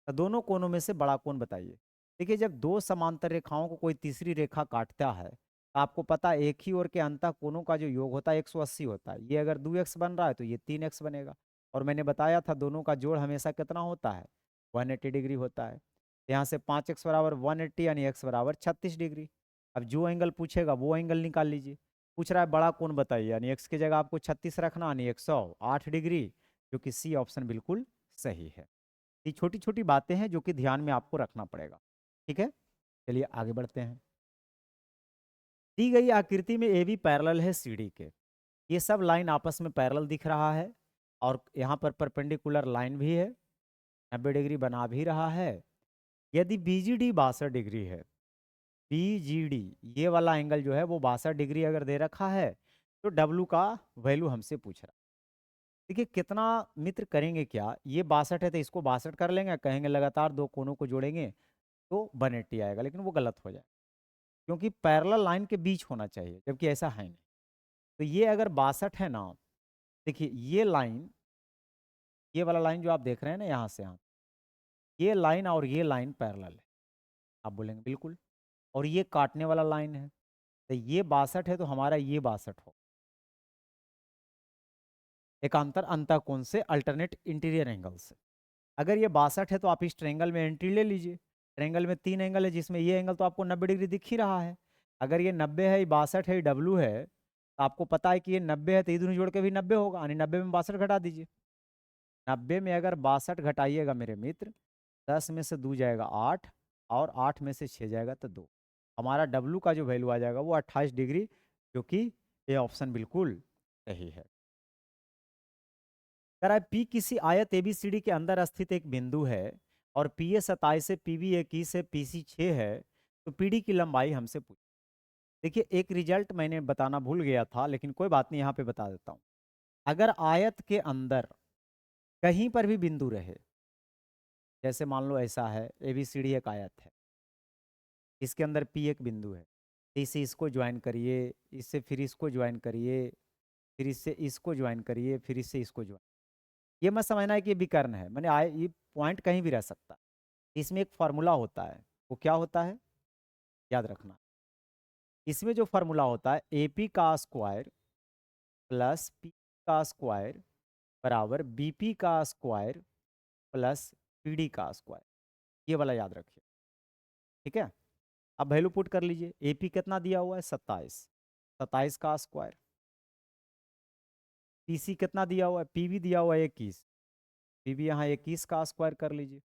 तो दोनों कोणों में से बड़ा कोण बताइए। देखिए जब दो समांतर रेखाओं को कोई तीसरी रेखा काटता है तो आपको पता है एक ही ओर के अंतः कोणों का जो योग होता है 180 होता है। ये अगर 2x बन रहा है तो ये 3x बनेगा। और मैंने बताया था दोनों का जोड़ हमेशा कितना होता है, 180 डिग्री होता है। यहाँ से 5x बराबर 180, यानी x बराबर 36 डिग्री। अब जो एंगल पूछेगा वो एंगल निकाल लीजिए। पूछ रहा है बड़ा कोण बताइए, यानी x की जगह आपको 36 रखना, यानी 108 डिग्री, जो कि सी ऑप्शन बिल्कुल सही है। ये छोटी छोटी बातें हैं जो कि ध्यान में आपको रखना पड़ेगा। ठीक है, चलिए आगे बढ़ते हैं। दी गई आकृति में ए बी पैरेलल है सी डी के। ये सब लाइन आपस में पैरेलल दिख रहा है और यहाँ पर परपेंडिकुलर लाइन भी है, 90 डिग्री बना भी रहा है। यदि बी जी डी 62 डिग्री है, बी जी डी ये वाला एंगल जो है वो 62 डिग्री अगर दे रखा है, तो डब्लू का वैल्यू हमसे पूछ रहा है। देखिए कितना मित्र करेंगे क्या, ये 62 है तो इसको 62 कर लेंगे, कहेंगे लगातार दो कोनों को जोड़ेंगे तो 180 आएगा, लेकिन वो गलत हो जाए, क्योंकि पैरेलल लाइन के बीच होना चाहिए, जबकि ऐसा है नहीं। तो ये अगर 62 है ना, देखिए ये लाइन, ये वाला लाइन जो आप देख रहे हैं ना यहाँ से यहाँ, ये लाइन और ये लाइन पैरेलल है, आप बोलेंगे बिल्कुल, और ये काटने वाला लाइन है, तो ये 62 है तो हमारा ये 62 हो, एकांतर अंतःकोण से अल्टरनेट इंटीरियर एंगल से। अगर ये 62 है तो आप इस ट्रेंगल में एंट्री ले लीजिए। ट्रेंगल में 3 एंगल है, जिसमें ये एंगल तो आपको 90 डिग्री दिख ही रहा है। अगर ये 90 है, ये 62 है, ये डब्लू है, तो आपको पता है कि ये 90 है तो ये दोनों जोड़ के भी 90 होगा, यानी 90 में 62 घटा दीजिए। 90 में अगर 62 घटाइएगा मेरे मित्र, 10 में से 2 जाएगा 8, और 8 में से 6 जाएगा तो 2। हमारा डब्लू का जो वैल्यू आ जाएगा वो 28 डिग्री, जो कि ये ऑप्शन बिल्कुल सही है। कह रहा है पी किसी आयत एबीसीडी के अंदर स्थित एक बिंदु है और पी ए 27 है, पी बी 21 है, पी सी 6 है, तो पी डी की लंबाई हमसे पूछ। देखिए एक रिजल्ट मैंने बताना भूल गया था, लेकिन कोई बात नहीं, यहाँ पे बता देता हूँ। अगर आयत के अंदर कहीं पर भी बिंदु रहे, जैसे मान लो ऐसा है, एबीसीडी एक आयत है, इसके अंदर पी एक बिंदु है, तो इसे इसको ज्वाइन करिए, इससे फिर इसको ज्वाइन करिए, फिर इससे इसको ज्वाइन करिए, फिर इससे इसको ज्वाइन, ये मत समझना है कि ये विकर्ण है, मैंने आए ये पॉइंट कहीं भी रह सकता है। इसमें एक फार्मूला होता है, वो क्या होता है याद रखना। इसमें जो फार्मूला होता है, ए पी का स्क्वायर प्लस पी का स्क्वायर बराबर बी पी का स्क्वायर प्लस पी डी का स्क्वायर, ये वाला याद रखिए। ठीक है, अब वैल्यू पुट कर लीजिए। ए पी कितना दिया हुआ है 27, 27 का स्क्वायर। पी सी कितना दिया हुआ है, पी भी दिया हुआ है 21, पी भी यहाँ 21 का स्क्वायर कर लीजिए।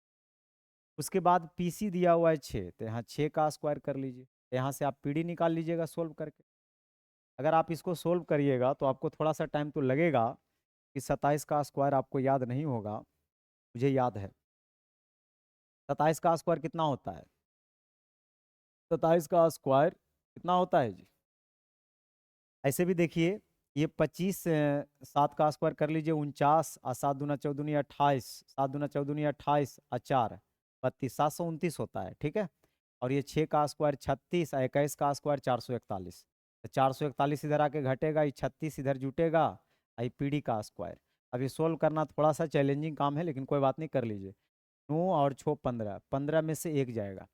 उसके बाद पी सी दिया हुआ है 6, तो यहाँ 6 का स्क्वायर कर लीजिए। यहाँ से आप पी डी निकाल लीजिएगा सोल्व करके। अगर आप इसको सोल्व करिएगा तो आपको थोड़ा सा टाइम तो लगेगा, कि 27 का स्क्वायर आपको याद नहीं होगा, मुझे याद है। 27 का स्क्वायर कितना होता है, 27 का स्क्वायर कितना होता है जी। ऐसे भी देखिए, ये 25 7 का स्क्वायर कर लीजिए 49, और 7 दूना 14 28, 7 दूना 14 28 और 4 32, 729 होता है। ठीक है, और ये 6 का स्क्वायर 36, 21 का स्क्वायर 441, तो 441 इधर आके घटेगा, ये 36 इधर जुटेगा, आई पी डी का स्क्वायर। अब ये सोल्व करना थोड़ा सा चैलेंजिंग काम है, लेकिन कोई बात नहीं, कर लीजिए। 9 और 6 15, 15 में से एक जाएगा,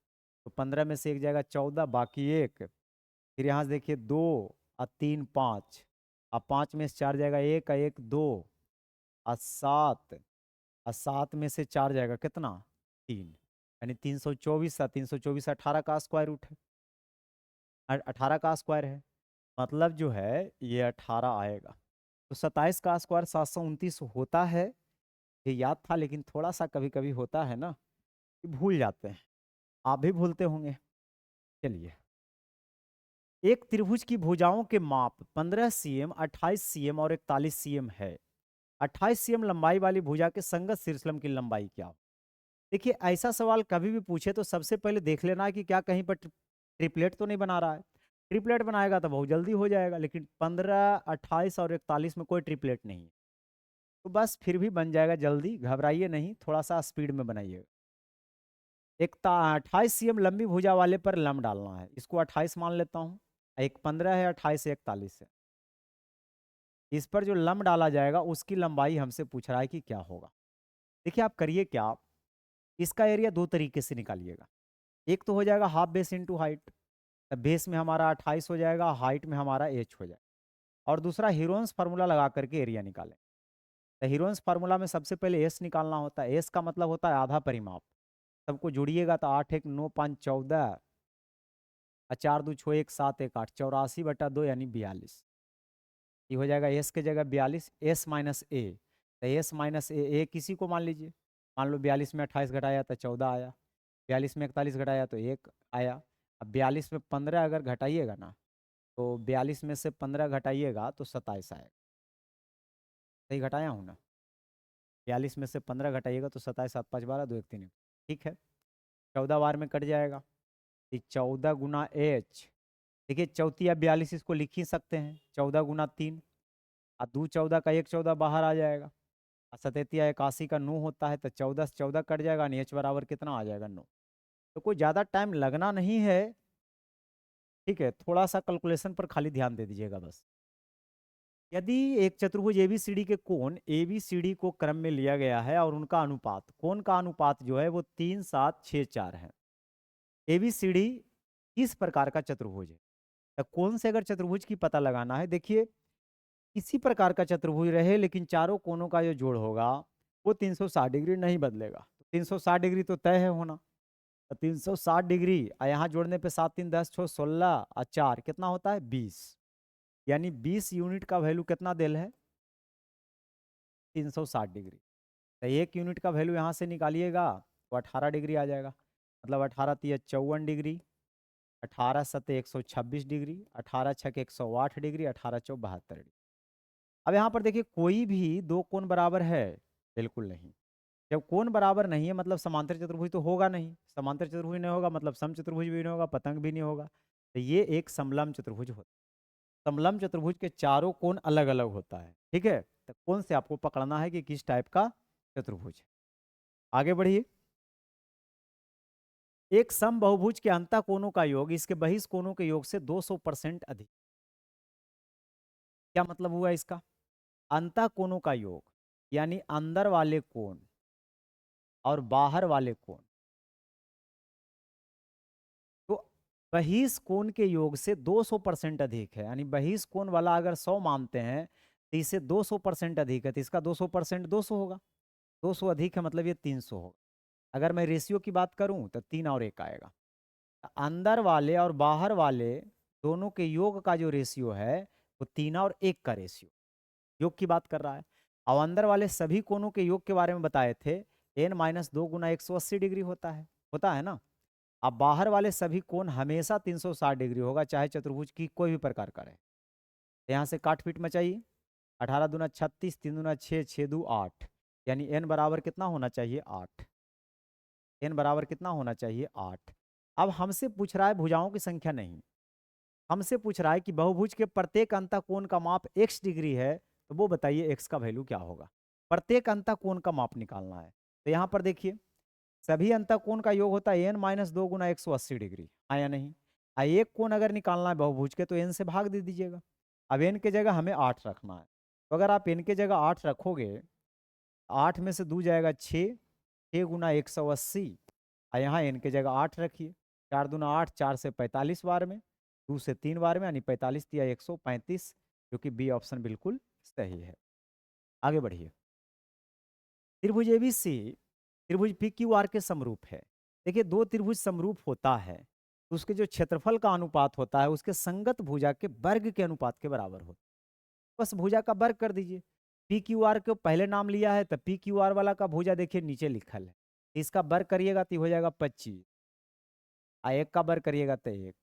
तो 15 में से एक जाएगा 14, बाकी एक, फिर यहाँ से देखिए 2 और 3 5, और 5 में से 4 जाएगा एक, और एक 2, और 7, और 7 में से 4 जाएगा कितना 3, यानी 324, और 324 18 का स्क्वायर रूट है, 18 का स्क्वायर है, मतलब जो है ये 18 आएगा। तो 27 का स्क्वायर 729 होता है, ये याद था, लेकिन थोड़ा सा कभी कभी होता है ना कि भूल जाते हैं, आप भी भूलते होंगे। चलिए, एक त्रिभुज की भुजाओं के माप 15 सीएम, 28 सीएम और 41 सीएम है। 28 सीएम लंबाई वाली भुजा के संगत शीर्षलंब की लंबाई क्या हो। देखिए ऐसा सवाल कभी भी पूछे तो सबसे पहले देख लेना कि क्या कहीं पर ट्रिपलेट तो नहीं बना रहा है। ट्रिपलेट बनाएगा तो बहुत जल्दी हो जाएगा, लेकिन 15, 28 और 41 में कोई ट्रिपलेट नहीं है, तो बस फिर भी बन जाएगा जल्दी, घबराइए नहीं, थोड़ा सा स्पीड में बनाइएगा। एक 28 सीएम लंबी भुजा वाले पर लंब डालना है, इसको 28 मान लेता हूँ, एक 15 है, 28 है, 41 है। इस पर जो लंब डाला जाएगा उसकी लंबाई हमसे पूछ रहा है कि क्या होगा। देखिए आप करिए क्या, इसका एरिया दो तरीके से निकालिएगा। एक तो हो जाएगा half base into height, base में हमारा 28 हो जाएगा, हाइट में हमारा h हो जाएगा, और दूसरा हीरोन्स फार्मूला लगा करके एरिया निकालें। तो हीरोन्स फार्मूला में सबसे पहले एस निकालना होता है, एस का मतलब होता है आधा परिमाप। सबको जोड़िएगा तो 8 1 9 5 14, 4 2 6 1 7 1 8, 84/2 यानी 42। ये हो जाएगा एस के जगह 42, एस माइनस ए, तो एस माइनस ए किसी को मान लीजिए, मान लो 42 में 28 घटाया तो 14 आया, 42 में 41 घटाया तो 1 आया। अब 42 में 15 अगर घटाइएगा ना, तो 42 में से 15 घटाइएगा तो 27 आएगा। सही घटाया हूँ ना? 42 में से 15 घटाइएगा तो 27, 7 5 12, 2 1 3 ठीक है। 14 बार में कट जाएगा, तो 14 गुना एच। देखिए चौथी या 42 इसको लिख ही सकते हैं, 14 गुना 3, और 2 14 का 1 14 बाहर आ जाएगा, और 87 81 का 9 होता है, तो 14 से 14 कट जाएगा, और एच बराबर कितना आ जाएगा 9। तो कोई ज़्यादा टाइम लगना नहीं है, ठीक है, थोड़ा सा कैलकुलेशन पर खाली ध्यान दे दीजिएगा बस। यदि एक चतुर्भुज एबीसीडी के कोण एबीसीडी को क्रम में लिया गया है और उनका अनुपात, कोण का अनुपात जो है वो 3 7 6 4 है। एबीसीडी किस प्रकार का चतुर्भुज है? तो कोण से अगर चतुर्भुज की पता लगाना है, देखिए किसी प्रकार का चतुर्भुज रहे लेकिन चारों कोणों का जो जोड़ होगा वो 360 डिग्री नहीं बदलेगा। 360 डिग्री तो तय है होना, तो 360 डिग्री और यहाँ जोड़ने पे 7 3 10 6 16 और 4 कितना होता है 20, यानी 20 यूनिट का वैल्यू कितना देल है 360 डिग्री। तो 1 यूनिट का वैल्यू यहाँ से निकालिएगा तो 18 डिग्री आ जाएगा, मतलब 18 तिया 54 डिग्री, 18 सते 126 डिग्री, 18 छक 108 डिग्री, 18 चौ 72 डिग्री। अब यहाँ पर देखिए कोई भी दो कोण बराबर है? बिल्कुल नहीं। जब कोण बराबर नहीं है मतलब समांतर चतुर्भुज तो होगा नहीं, समांतर चतुर्भुज नहीं होगा मतलब समचतुर्भुज भी नहीं होगा, पतंग भी नहीं होगा। तो ये एक समलंब चतुर्भुज होता है। समलंब चतुर्भुज के चारों कोण अलग अलग होता है, ठीक है। तो कोण से आपको पकड़ना है कि किस टाइप का चतुर्भुज है। आगे बढ़िए। एक समबहुभुज के अंतः कोणों का योग इसके बहिष कोणों के योग से 200% अधिक। क्या मतलब हुआ इसका? अंतः कोणों का योग यानी अंदर वाले कोण और बाहर वाले कोण, तो बहिष कोण के योग से 200% अधिक है, यानी बहिष कोण वाला अगर 100 मानते हैं तो इसे 200% अधिक है, तो इसका 200% 200 होगा। 200 अधिक है मतलब ये 300 होगा। अगर मैं रेशियो की बात करूं तो 3 और 1 आएगा। अंदर वाले और बाहर वाले दोनों के योग का जो रेशियो है वो 3 और 1 का रेशियो, योग की बात कर रहा है। और अंदर वाले सभी कोणों के योग के बारे में बताए थे, n-2 गुना 180 डिग्री होता है ना। अब बाहर वाले सभी कोण हमेशा 360 डिग्री होगा, चाहे चतुर्भुज की कोई भी प्रकार का रहे। यहाँ से काट पीट मचाइए, 18 दूना 36, 3 दूना 6, 6 दू 8, यानी n बराबर कितना होना चाहिए 8। n बराबर कितना होना चाहिए 8। अब हमसे पूछ रहा है भुजाओं की संख्या नहीं, हमसे पूछ रहा है कि बहुभुज के प्रत्येक अंतः कोण का माप x डिग्री है, तो वो बताइए x का वैल्यू क्या होगा। प्रत्येक अंतः कोण का माप निकालना है। तो यहाँ पर देखिए सभी अंतः कोण का योग होता है n-2 गुना 180 डिग्री, आया नहीं। एक कोण अगर निकालना है बहुभुज के तो n से भाग दे दीजिएगा। अब n के जगह हमें 8 रखना है, तो अगर आप n के जगह 8 रखोगे, 8 में से 2 जाएगा 6, 6 गुना 180, और यहाँ n के जगह 8 रखिए, 4 दूना 8, 4 से 45 बार में, 2 से 3 बार में, यानी 45 या 135, जो कि बी ऑप्शन बिल्कुल सही है। आगे बढ़िए। त्रिभुज एबीसी त्रिभुज पी क्यू आर के समरूप है। देखिए दो त्रिभुज समरूप होता है तो उसके जो क्षेत्रफल का अनुपात होता है उसके संगत भुजा के वर्ग के अनुपात के बराबर होता है। बस भुजा का वर्ग कर दीजिए। पी क्यू आर को पहले नाम लिया है तो पी क्यू आर वाला का भुजा देखिए नीचे लिखल है, इसका वर्ग करिएगा तो हो जाएगा 25, आ एक का वर्ग करिएगा तो 1।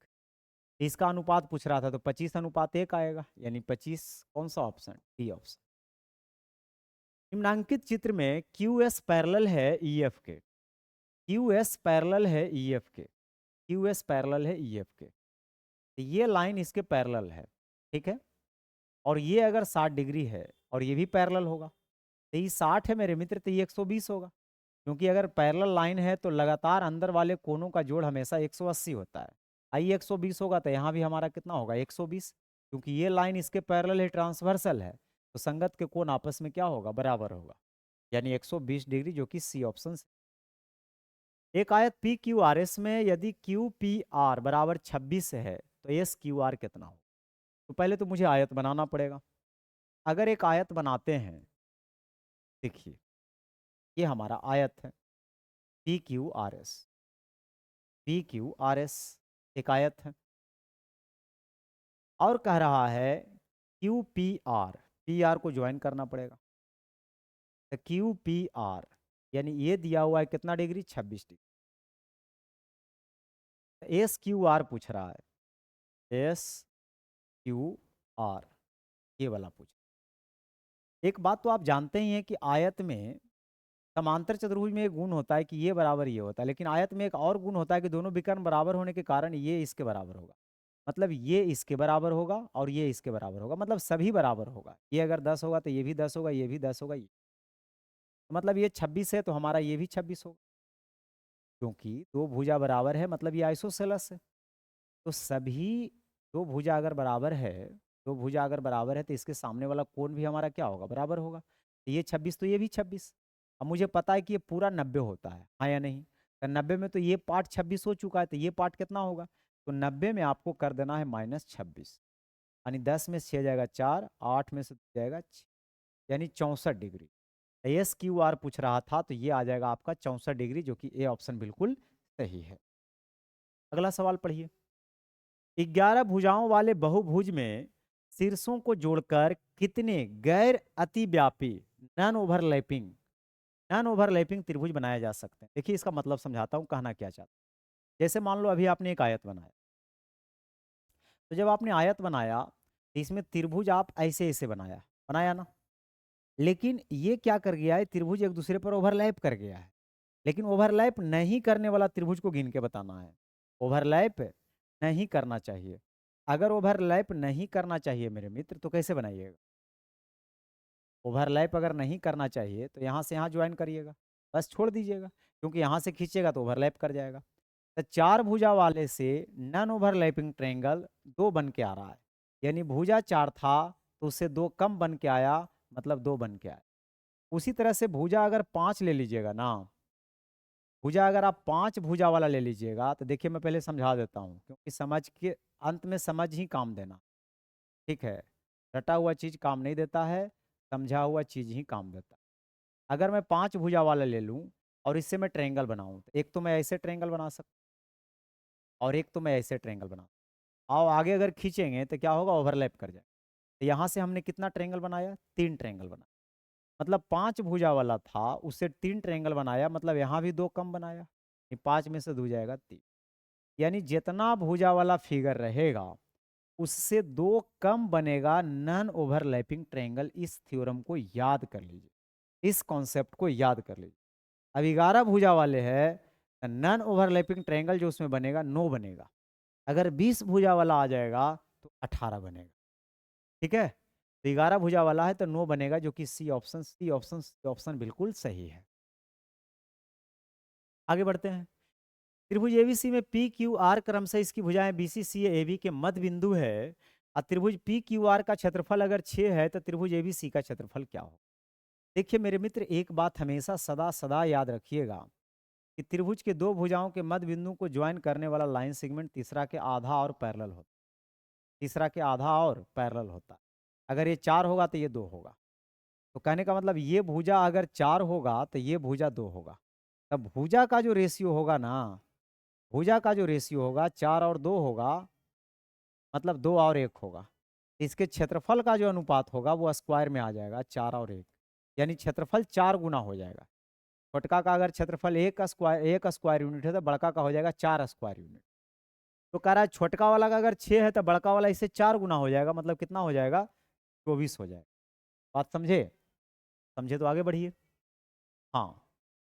इसका अनुपात पूछ रहा था तो 25:1 आएगा, यानी 25 कौन सा ऑप्शन, डी ऑप्शन। निम्नांकित चित्र में क्यू एस पैरेलल है ई एफ के, क्यू एस पैरेलल है ई एफ के, क्यू एस पैरेलल है ई एफ के, तो ये लाइन इसके पैरेलल है, ठीक है। और ये अगर 60 डिग्री है और ये भी पैरेलल होगा, तो ये 60 है मेरे मित्र, तो ये 120 होगा, क्योंकि अगर पैरेलल लाइन है तो लगातार अंदर वाले कोनों का जोड़ हमेशा 180 होता है। आई 120 होगा तो यहाँ भी हमारा कितना होगा 120, क्योंकि ये लाइन इसके पैरेलल है, ट्रांसवर्सल है, तो संगत के कोण आपस में क्या होगा बराबर होगा, यानी 120 डिग्री, जो कि सी ऑप्शन। एक आयत पी क्यू आर एस में यदि क्यू पी आर बराबर 26 है तो एस क्यू आर कितना हो? तो पहले तो मुझे आयत बनाना पड़ेगा। अगर एक आयत बनाते हैं, देखिए ये हमारा आयत है P Q R S, P Q R S एक आयत है, और कह रहा है Q P R, P R को ज्वाइन करना पड़ेगा, तो क्यू पी आर यानी ये दिया हुआ है कितना degree, 26 degree. S Q R पूछ रहा है, एस क्यू आर, ये वाला पूछ। एक बात तो आप जानते ही हैं कि आयत में, समांतर चतुर्भुज में एक गुण होता है कि ये बराबर ये होता है, लेकिन आयत में एक और गुण होता है कि दोनों विकर्ण बराबर होने के कारण ये इसके बराबर होगा। मतलब ये इसके बराबर होगा और ये इसके बराबर होगा, मतलब सभी बराबर होगा। ये अगर 10 होगा तो ये भी 10 होगा, ये भी 10 होगा, ये मतलब ये 26 है तो हमारा ये भी 26 होगा, क्योंकि दो भुजा बराबर है, मतलब ये आइसोसेलस है। तो सभी दो भुजा अगर बराबर है, दो भुजा अगर बराबर है तो इसके सामने वाला कोण भी हमारा क्या होगा, बराबर होगा। तो ये 26 तो ये भी 26। अब मुझे पता है कि ये पूरा 90 होता है, हाँ या नहीं। तो 90 में तो ये पार्ट 26 हो चुका है, तो ये पार्ट कितना होगा, तो 90 में आपको कर देना है -26, यानी 10 में से 6 जाएगा 4, 8 में से 2 जाएगा 6, यानी 64 डिग्री। एस क्यू आर पूछ रहा था तो ये आ जाएगा आपका 64 डिग्री, जो कि ए ऑप्शन बिल्कुल सही है। अगला सवाल पढ़िए। 11 भुजाओं वाले बहुभुज में शीर्षों को जोड़कर कितने गैर अतिव्यापी नॉन ओवरलैपिंग त्रिभुज बनाए जा सकते हैं। देखिए इसका मतलब समझाता हूँ, कहना क्या चाहता हूँ। जैसे मान लो अभी आपने एक आयत बनाया, तो जब आपने आयत बनाया तो इसमें त्रिभुज आप ऐसे ऐसे बनाया बनाया ना, लेकिन ये क्या कर गया है, त्रिभुज एक दूसरे पर ओवरलैप कर गया है। लेकिन ओवरलैप नहीं करने वाला त्रिभुज को गिन के बताना है। ओवरलैप नहीं करना चाहिए। अगर ओवरलैप नहीं करना चाहिए मेरे मित्र, तो कैसे बनाइएगा, ओवरलैप अगर नहीं करना चाहिए तो यहाँ से यहाँ ज्वाइन करिएगा, बस छोड़ दीजिएगा, क्योंकि यहाँ से खींचेगा तो ओवरलैप कर जाएगा। तो चार भुजा वाले से नॉन ओवरलैपिंग ट्रायंगल 2 बन के आ रहा है, यानी भुजा 4 था तो उससे 2 कम बन के आया, मतलब 2 बन के आया। उसी तरह से भुजा अगर 5 ले लीजिएगा ना, भुजा अगर आप 5 भुजा वाला ले लीजिएगा, तो देखिए मैं पहले समझा देता हूँ, क्योंकि समझ के अंत में समझ ही काम देना, ठीक है। रटा हुआ चीज़ काम नहीं देता है, समझा हुआ चीज़ ही काम देता है। अगर मैं 5 भुजा वाला ले लूँ और इससे मैं ट्रायंगल बनाऊँ, तो एक तो मैं ऐसे ट्रायंगल बना सकता हूँ और एक तो मैं ऐसे ट्रायंगल बना, आओ आगे अगर खींचेंगे तो क्या होगा, ओवरलैप कर जाए। तो यहाँ से हमने कितना ट्रायंगल बनाया, 3 ट्रायंगल बनाया, मतलब 5 भुजा वाला था उससे 3 ट्रायंगल बनाया, मतलब यहाँ भी 2 कम बनाया, 5 में से 2 जाएगा 3, यानी जितना भुजा वाला फिगर रहेगा उससे 2 कम बनेगा नॉन ओवरलैपिंग ट्रायंगल। इस थ्योरम को याद कर लीजिए, इस कॉन्सेप्ट को याद कर लीजिए। अब 11 भुजा वाले हैं, नॉन ओवरलैपिंग ट्रायंगल जो उसमें बनेगा 9 बनेगा। अगर 20 भुजा वाला आ जाएगा तो 18 बनेगा, ठीक है। तो 11 भुजा वाला है तो 9 बनेगा, जो कि सी ऑप्शन बिल्कुल सही है। आगे बढ़ते हैं। त्रिभुज एबीसी में पी क्यू आर क्रम से इसकी भुजाएं बीसी सी ए बी के मध्य बिंदु है, और त्रिभुज पी क्यू आर का क्षेत्रफल अगर 6 है तो त्रिभुज एबीसी का क्षेत्रफल क्या हो। देखिए मेरे मित्र, एक बात हमेशा सदा सदा याद रखिएगा कि त्रिभुज के दो भुजाओं के मध्य बिंदु को ज्वाइन करने वाला लाइन सेगमेंट तीसरा के आधा और पैरेलल होता है, तीसरा के आधा और पैरेलल होता है। अगर ये 4 होगा तो ये 2 होगा, तो कहने का मतलब ये भुजा अगर 4 होगा तो ये भुजा 2 होगा। तब भुजा का जो रेशियो होगा ना, भुजा का जो रेशियो होगा 4 और 2 होगा, मतलब 2 और 1 होगा। इसके क्षेत्रफल का जो अनुपात होगा वो स्क्वायर में आ जाएगा, 4 और 1, यानी क्षेत्रफल 4 गुना हो जाएगा। छोटका का अगर क्षेत्रफल 1 स्क्वायर यूनिट है तो बड़का का हो जाएगा 4 स्क्वायर यूनिट। तो कह रहा है छोटका वाला का अगर 6 है तो बड़का वाला इससे 4 गुना हो जाएगा, मतलब कितना हो जाएगा, 24 हो जाएगा। बात समझे, समझे तो आगे बढ़िए। हाँ,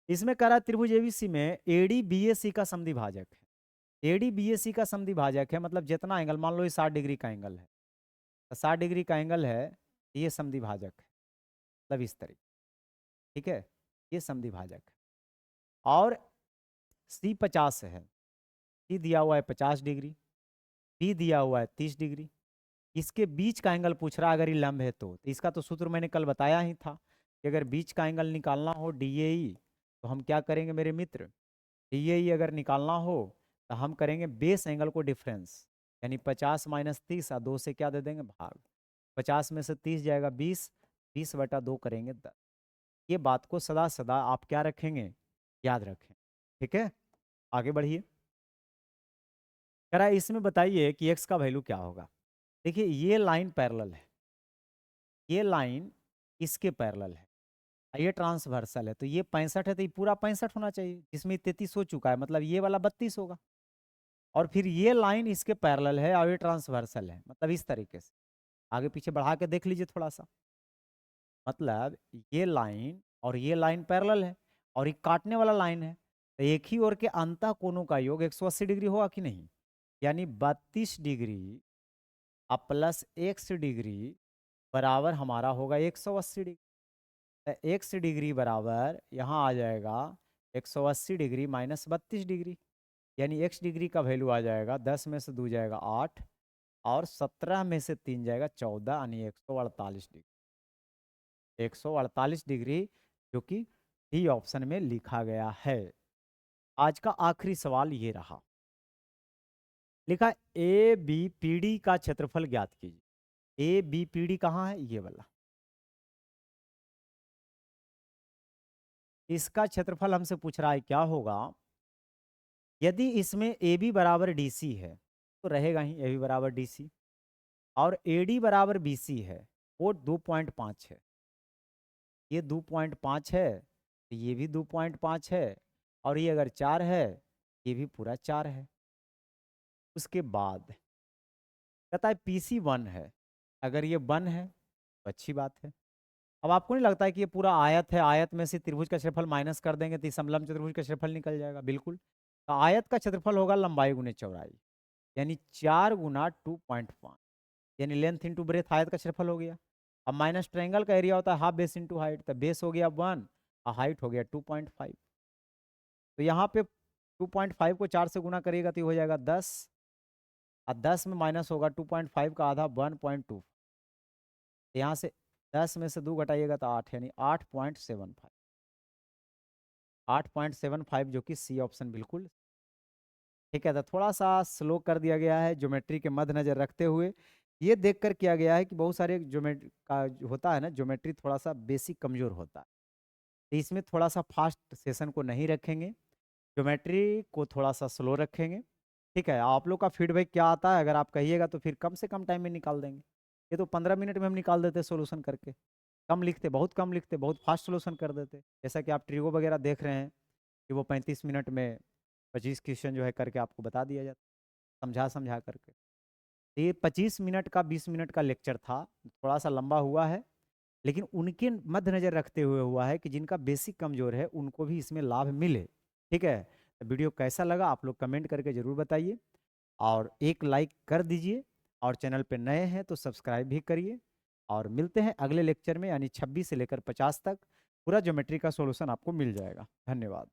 इसमें कह रहा है त्रिभुज एबीसी में एडी बीएसी का समद्विभाजक है। एडी बीएसी का समद्विभाजक है, मतलब जितना एंगल, मान लो ये 60 डिग्री का एंगल है, तो 60 डिग्री का एंगल है, ये समद्विभाजक है, मतलब इस तरीके, ठीक है, ये समद्विभाजक है। और सी 50 है, सी दिया हुआ है 50 डिग्री, डी दिया हुआ है 30 डिग्री। इसके बीच का एंगल पूछ रहा है, अगर ये लंब है तो इसका तो सूत्र मैंने कल बताया ही था कि अगर बीच का एंगल निकालना हो डीएई, तो हम क्या करेंगे मेरे मित्र, डीएई अगर निकालना हो तो हम करेंगे बेस एंगल को डिफरेंस, यानी 50 माइनस 30 और 2 से क्या दे देंगे भाग, 50 में से 30 जाएगा 20, 20/2 करेंगे 10। ये बात को सदा सदा आप क्या रखेंगे, याद रखें, ठीक है। आगे बढ़िए। कह रहा है इसमें बताइए कि एक्स का वैल्यू क्या होगा। देखिए ये लाइन पैरेलल है, ये लाइन इसके पैरेलल है, ये ट्रांसवर्सल है, तो ये 65 है, तो ये पूरा 65 होना चाहिए, जिसमें 33 हो चुका है, मतलब ये वाला 32 होगा। और फिर ये लाइन इसके पैरेलल है और ये ट्रांसवर्सल है, मतलब इस तरीके से। आगे पीछे बढ़ा के देख लीजिए थोड़ा सा, मतलब ये लाइन और ये लाइन पैरेलल है और ये काटने वाला लाइन है, तो एक ही ओर के अंतः कोणों का योग 180 डिग्री होगा कि नहीं, यानी 32 डिग्री अब प्लस x डिग्री बराबर हमारा होगा 180 डिग्री। तो x डिग्री बराबर यहाँ आ जाएगा 180 डिग्री माइनस 32 डिग्री, यानी x डिग्री का वैल्यू आ जाएगा 10 में से 2 जाएगा 8 और 17 में से 3 जाएगा 14, यानी 148 डिग्री। 148 डिग्री, जो कि डी ऑप्शन में लिखा गया है। आज का आखिरी सवाल ये रहा, लिखा ए बी पी डी का क्षेत्रफल ज्ञात कीजिए। ए बी पी डी कहाँ है, ये वाला। इसका क्षेत्रफल हमसे पूछ रहा है, क्या होगा यदि इसमें ए बी बराबर डी सी है, तो रहेगा ही ए बी बराबर डी सी, और ए डी बराबर बी सी है, वो 2.5 है, ये 2.5 है, तो ये भी 2.5 है, और ये अगर 4 है, ये भी पूरा 4 है। उसके बाद कहता है पी सी 1 है, अगर ये 1 है तो अच्छी बात है। अब आपको नहीं लगता है कि ये पूरा आयत है, आयत में से त्रिभुज का क्षेत्रफल माइनस कर देंगे तो समलंब चतुर्भुज का क्षेत्रफल निकल जाएगा, बिल्कुल। तो आयत का क्षेत्रफल होगा लंबाई गुने चौड़ाई, यानी 4 गुना 2.5, यानी लेंथ इंटू ब्रेथ आयत का क्षेत्रफल हो गया। अब माइनस ट्रायंगल का एरिया होता है हाफ बेस इंटू हाइट, तो बेस हो गया 1 और हाइट हो गया 2.5। तो यहाँ पे 2.5 को 4 से गुना करिएगा तो ये हो जाएगा 10, और 10 में माइनस होगा 2.5 का आधा 1.2, यहाँ से 10 में से 2 घटाइएगा तो 8, यानी 8.75, 8.75, जो कि सी ऑप्शन बिल्कुल ठीक है। तो थोड़ा सा स्लो कर दिया गया है, ज्योमेट्री के मद्देनजर रखते हुए ये देखकर किया गया है कि बहुत सारे ज्योमेट्री का जो होता है ना, ज्योमेट्री थोड़ा सा बेसिक कमजोर होता है, तो इसमें थोड़ा सा फास्ट सेशन को नहीं रखेंगे, ज्योमेट्री को थोड़ा सा स्लो रखेंगे। ठीक है, आप लोग का फीडबैक क्या आता है, अगर आप कहिएगा तो फिर कम से कम टाइम में निकाल देंगे। ये तो 15 मिनट में हम निकाल देते सोल्यूशन करके, कम लिखते, बहुत कम लिखते, बहुत फास्ट सोल्यूशन कर देते। जैसा कि आप ट्रिगो वगैरह देख रहे हैं कि वो 35 मिनट में 25 क्वेश्चन जो है करके आपको बता दिया जाता, समझा समझा करके। तो ये 25 मिनट का 20 मिनट का लेक्चर था, थोड़ा सा लंबा हुआ है, लेकिन उनके मद्देनजर रखते हुए हुआ है कि जिनका बेसिक कमजोर है उनको भी इसमें लाभ मिले। ठीक है, तो वीडियो कैसा लगा आप लोग कमेंट करके ज़रूर बताइए, और एक लाइक कर दीजिए, और चैनल पे नए हैं तो सब्सक्राइब भी करिए। और मिलते हैं अगले लेक्चर में, यानी 26 से लेकर 50 तक पूरा ज्योमेट्री का सॉल्यूशन आपको मिल जाएगा। धन्यवाद।